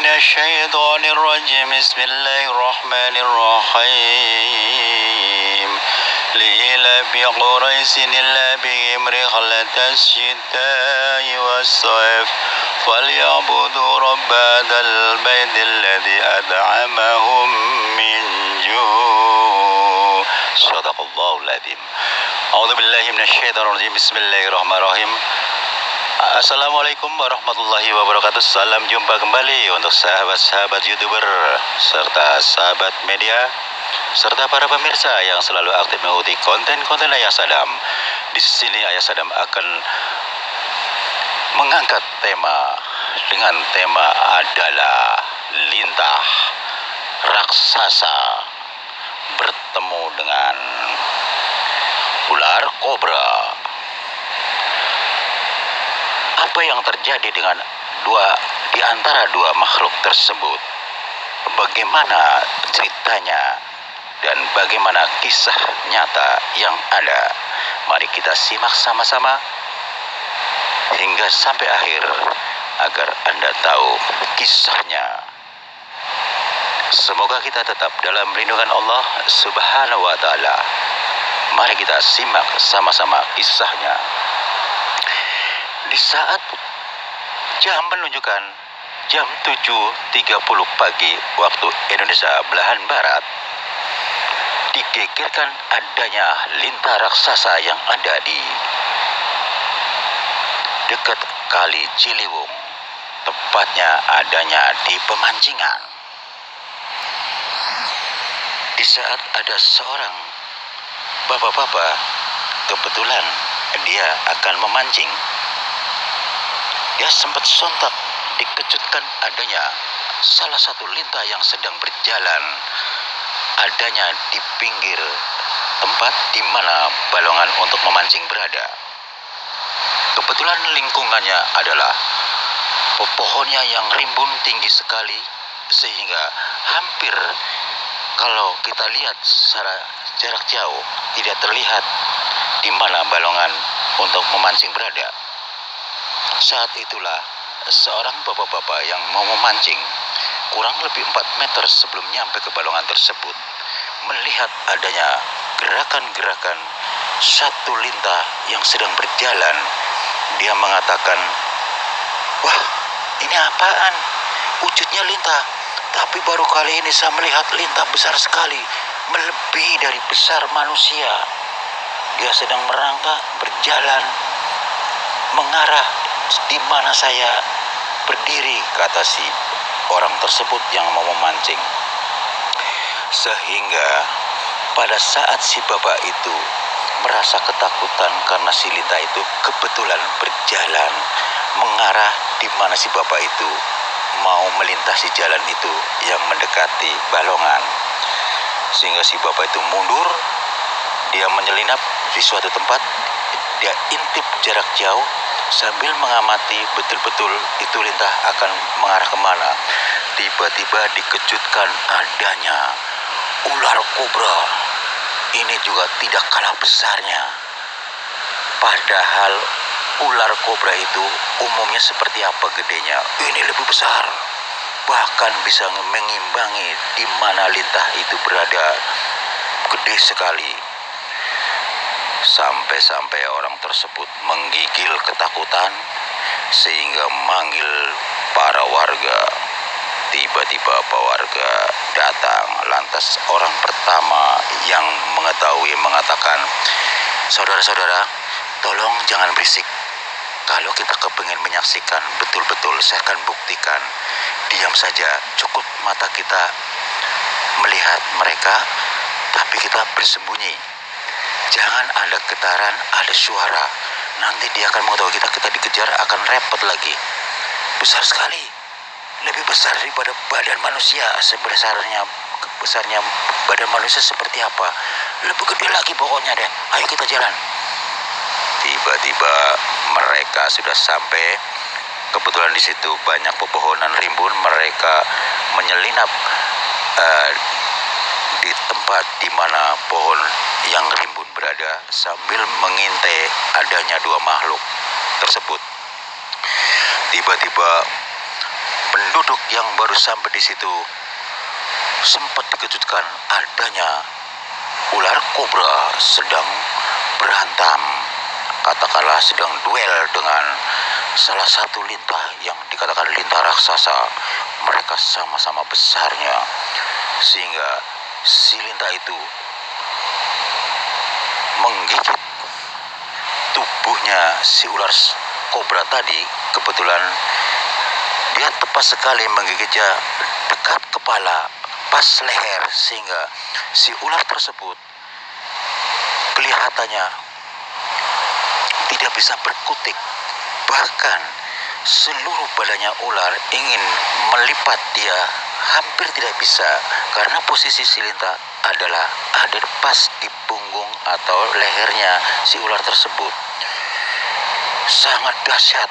من الشيطان الرجيم بسم الله الرحمن الرحيم لإيلاف قريش إيلافهم رحلة الشتاء والصيف فليعبدوا رب هذا البيت الذي أطعمهم من جوع صدق الله العظيم. أعوذ بالله من الشيطان الرجيم بسم الله الرحمن الرحيم. Assalamualaikum warahmatullahi wabarakatuh. Salam jumpa kembali untuk sahabat-sahabat YouTuber serta sahabat media serta para pemirsa yang selalu aktif mengikuti konten-konten Ayah Sadam. Di sini Ayah Sadam akan mengangkat tema adalah lintah raksasa bertemu dengan ular kobra. Apa yang terjadi dengan di antara dua makhluk tersebut? Bagaimana ceritanya dan bagaimana kisah nyata yang ada? Mari kita simak sama-sama hingga sampai akhir agar Anda tahu kisahnya. Semoga kita tetap dalam lindungan Allah Subhanahu wa taala. Mari kita simak sama-sama kisahnya. Di saat jam menunjukkan jam 7.30 pagi waktu Indonesia belahan barat, digegerkan adanya lintah raksasa yang ada di dekat Kali Ciliwung, tepatnya adanya di pemancingan. Di saat ada seorang bapak-bapak, kebetulan dia akan memancing, dia sempat sontak dikejutkan adanya salah satu lintah yang sedang berjalan adanya di pinggir tempat di mana balongan untuk memancing berada. Kebetulan lingkungannya adalah pohonnya yang rimbun tinggi sekali sehingga hampir kalau kita lihat secara jarak jauh tidak terlihat di mana balongan untuk memancing berada. Saat itulah seorang bapak-bapak yang mau memancing kurang lebih 4 meter sebelum nyampe ke balongan tersebut melihat adanya gerakan-gerakan satu lintah yang sedang berjalan. Dia mengatakan, "Wah, ini apaan? Wujudnya lintah, tapi baru kali ini saya melihat lintah besar sekali, melebihi dari besar manusia. Dia sedang merangkak berjalan mengarah di mana saya berdiri," kata si orang tersebut yang mau memancing. Sehingga pada saat si bapak itu merasa ketakutan karena si lintah itu kebetulan berjalan mengarah di mana si bapak itu mau melintasi jalan itu yang mendekati balongan. Sehingga si bapak itu mundur, dia menyelinap di suatu tempat, dia intip jarak jauh sambil mengamati betul-betul itu lintah akan mengarah kemana. Tiba-tiba dikejutkan adanya ular kobra. Ini juga tidak kalah besarnya. Padahal ular kobra itu umumnya seperti apa gedenya? Ini lebih besar. Bahkan bisa mengimbangi di mana lintah itu berada. Gede sekali. Sampai-sampai orang tersebut menggigil ketakutan sehingga manggil para warga. Tiba-tiba warga datang, lantas orang pertama yang mengetahui mengatakan, "Saudara-saudara, tolong jangan berisik. Kalau kita kepingin menyaksikan betul-betul, saya akan buktikan. Diam saja, cukup mata kita melihat mereka, tapi kita bersembunyi. Jangan ada getaran, ada suara. Nanti dia akan mengetahui kita dikejar, akan repot lagi. Besar sekali. Lebih besar daripada badan manusia. Besarnya badan manusia seperti apa? Lebih gede lagi pokoknya deh. Ayo kita jalan." Tiba-tiba mereka sudah sampai. Kebetulan di situ banyak pepohonan rimbun. Mereka menyelinap di tempat di mana pohon yang rimbun berada sambil mengintai adanya dua makhluk tersebut. Tiba-tiba Penduduk yang baru sampai di situ sempat dikejutkan adanya ular kobra sedang berantem, katakanlah sedang duel dengan salah satu lintah yang dikatakan lintah raksasa. Mereka sama-sama besarnya, sehingga si lintah itu menggigit tubuhnya si ular kobra tadi. Kebetulan dia tepat sekali menggigitnya dekat kepala, pas leher, sehingga si ular tersebut kelihatannya tidak bisa berkutik. Bahkan seluruh badannya ular ingin melipat dia, hampir tidak bisa, karena posisi si lintah adalah ada pas di punggung atau lehernya si ular tersebut. Sangat dahsyat,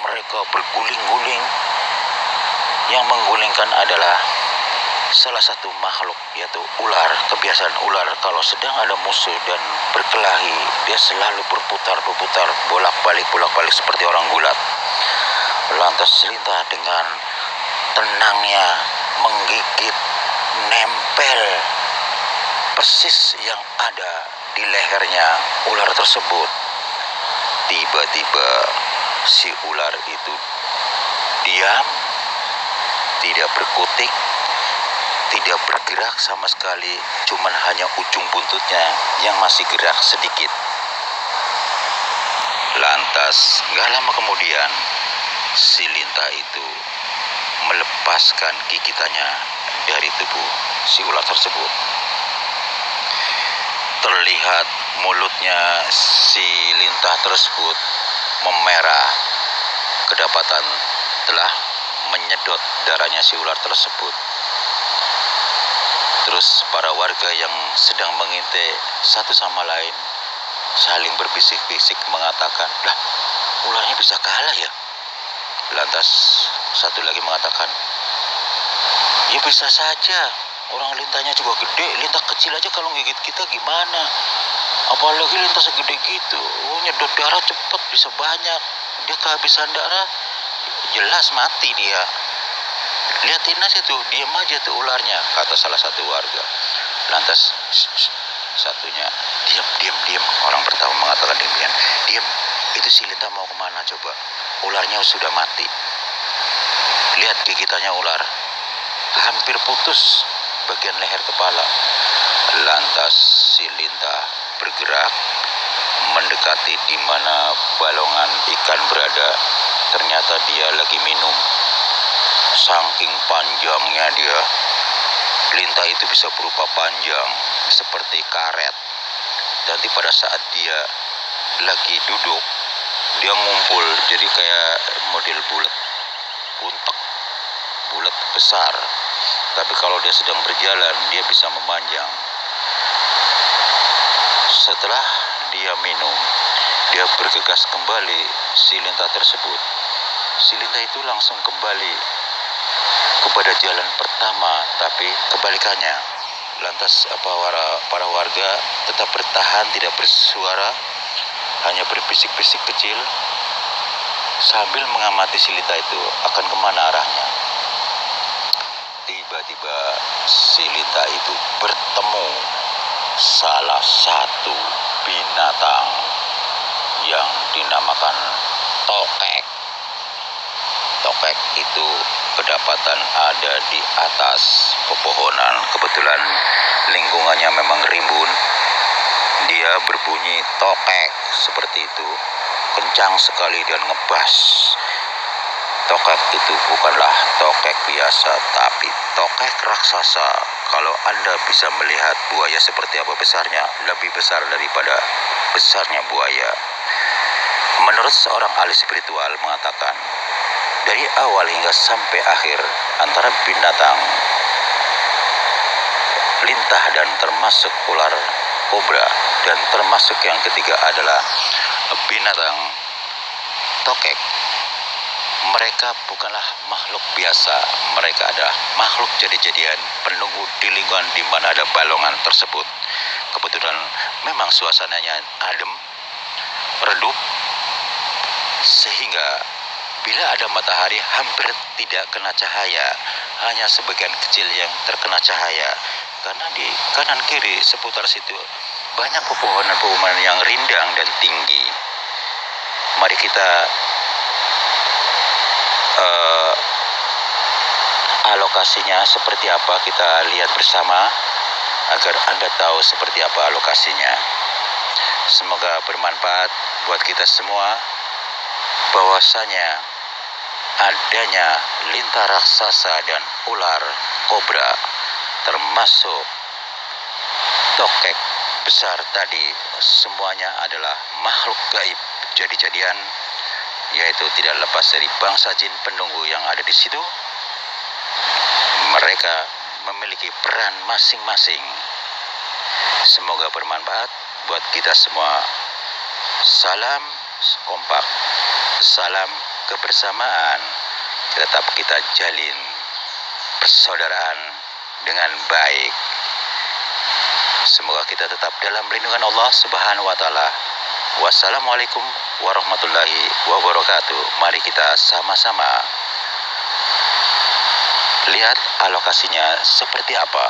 mereka berguling-guling. Yang menggulingkan adalah salah satu makhluk, yaitu ular. Kebiasaan ular kalau sedang ada musuh dan berkelahi, dia selalu berputar-berputar, bolak-balik seperti orang gulat. Lantas lintah dengan tenangnya menggigit, nempel persis yang ada di lehernya ular tersebut. Tiba-tiba si ular itu diam, tidak berkutik, tidak bergerak sama sekali, cuman hanya ujung buntutnya yang masih gerak sedikit. Lantas gak lama kemudian si lintah itu melepaskan gigitannya dari tubuh si ular tersebut. Terlihat mulutnya si lintah tersebut memerah, kedapatan telah menyedot darahnya si ular tersebut. Terus para warga yang sedang mengintai satu sama lain saling berbisik-bisik mengatakan, "Lah, ularnya bisa kalah ya?" Lantas satu lagi mengatakan, "Ya bisa saja, orang lintahnya juga gede, lintah kecil aja kalau gigit kita gimana? Apalagi lintah segede gitu, nyedot darah cepat, bisa banyak. Dia kehabisan darah, jelas mati dia. Lihatin aja tuh, diam aja tuh ularnya," kata salah satu warga. Lantas satunya, diam. Orang pertama mengatakan demikian. "Diam, itu si lintah mau kemana coba? Ularnya sudah mati. Lihat gigitannya ular, hampir putus bagian leher kepala." Lantas si lintah bergerak mendekati di mana balongan ikan berada. Ternyata dia lagi minum. Saking panjangnya dia, lintah itu bisa berupa panjang seperti karet. Nanti pada saat dia lagi duduk, dia ngumpul jadi kayak model bulat, buntek, bulat besar. Tapi kalau dia sedang berjalan, dia bisa memanjang. Setelah dia minum, dia bergegas kembali si lintah tersebut. Si lintah itu langsung kembali kepada jalan pertama, tapi kebalikannya. Lantas para warga tetap bertahan, tidak bersuara, hanya berbisik-bisik kecil sambil mengamati si lintah itu akan kemana arahnya. Tiba-tiba si lintah itu bertemu salah satu binatang yang dinamakan tokek. Tokek itu kedapatan ada di atas pepohonan. Kebetulan lingkungannya memang rimbun. Dia berbunyi tokek seperti itu, kencang sekali dan ngebas. Tokek itu bukanlah tokek biasa, tapi tokek raksasa. Kalau Anda bisa melihat buaya seperti apa besarnya, lebih besar daripada besarnya buaya. Menurut seorang ahli spiritual mengatakan, dari awal hingga sampai akhir antara binatang lintah dan termasuk ular kobra, dan termasuk yang ketiga adalah binatang tokek, mereka bukanlah makhluk biasa. Mereka adalah makhluk jadi-jadian, penunggu di lingkungan di mana ada balongan tersebut. Kebetulan memang suasananya adem, redup, sehingga Bila ada matahari hampir tidak kena cahaya, hanya sebagian kecil yang terkena cahaya. Karena di kanan kiri seputar situ banyak pepohonan-pepohonan yang rindang dan tinggi. Mari kita alokasinya seperti apa, kita lihat bersama agar Anda tahu seperti apa alokasinya. Semoga bermanfaat buat kita semua, bahwasanya adanya lintah raksasa dan ular kobra, termasuk tokek besar tadi, semuanya adalah makhluk gaib jadi-jadian, yaitu tidak lepas dari bangsa jin penunggu yang ada di situ. Mereka memiliki peran masing-masing. Semoga bermanfaat buat kita semua. Salam kompak, salam kebersamaan. Tetap kita jalin persaudaraan dengan baik. Semoga kita tetap dalam lindungan Allah Subhanahu wa Ta'ala. Wassalamualaikum warahmatullahi wabarakatuh. Mari kita sama-sama lihat alokasinya seperti apa.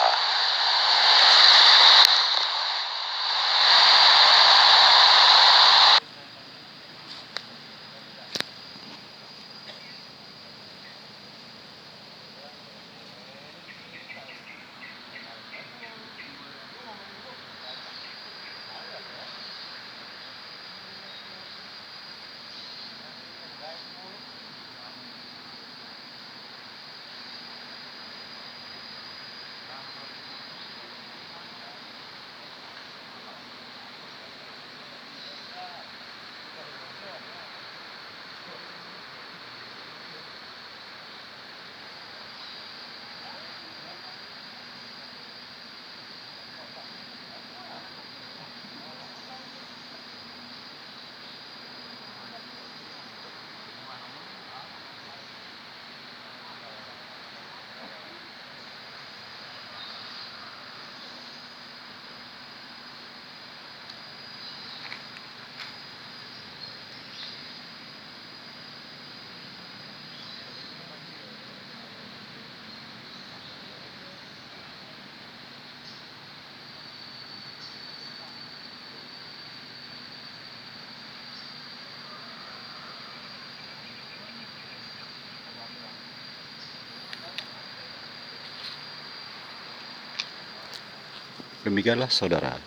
Demikianlah saudara,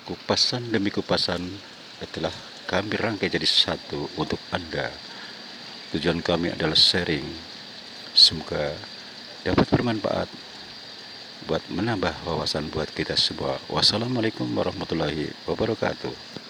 kupasan demi kupasan telah kami rangkai jadi satu untuk Anda. Tujuan kami adalah sharing. Semoga dapat bermanfaat buat menambah wawasan buat kita semua. Wassalamualaikum warahmatullahi wabarakatuh.